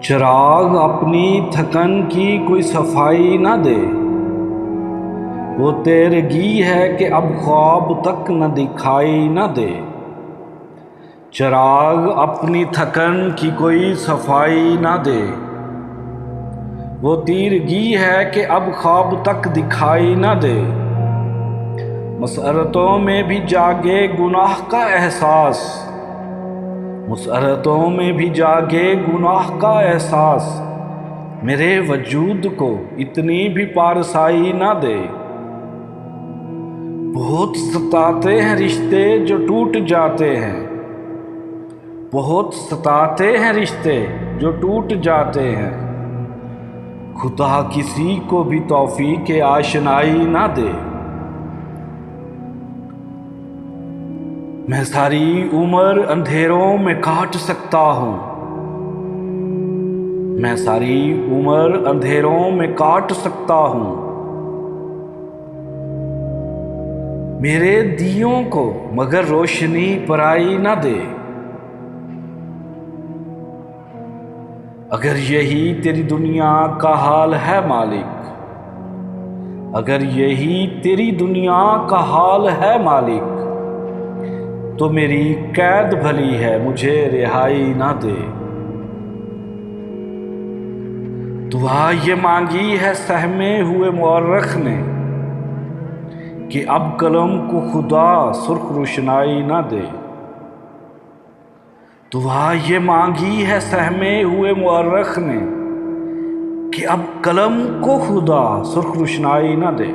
चिराग अपनी थकन की कोई सफाई न दे, वो तेरगी है कि अब ख्वाब तक न दिखाई न दे। चिराग अपनी थकन की कोई सफाई न दे, वो तीरगी है कि अब ख्वाब तक दिखाई न दे। मसरतों में भी जागे गुनाह का एहसास, मुसरतों में भी जागे गुनाह का एहसास, मेरे वजूद को इतनी भी पारसाई ना दे। बहुत सताते हैं रिश्ते जो टूट जाते हैं, बहुत सताते हैं रिश्ते जो टूट जाते हैं। खुदा किसी को भी तौफीक आशनाई ना दे। मैं सारी उम्र अंधेरों में काट सकता हूँ, मैं सारी उम्र अंधेरों में काट सकता हूँ। मेरे दियों को मगर रोशनी पराई ना दे। अगर यही तेरी दुनिया का हाल है मालिक, अगर यही तेरी दुनिया का हाल है मालिक, तो मेरी कैद भली है मुझे रिहाई ना दे। दुआ ये मांगी है सहमे हुए मुअर्रख ने कि अब कलम को खुदा सुर्ख रोशनाई ना दे। दुआ ये मांगी है सहमे हुए मुअर्रख ने कि अब कलम को खुदा सुर्ख रोशनाई ना दे।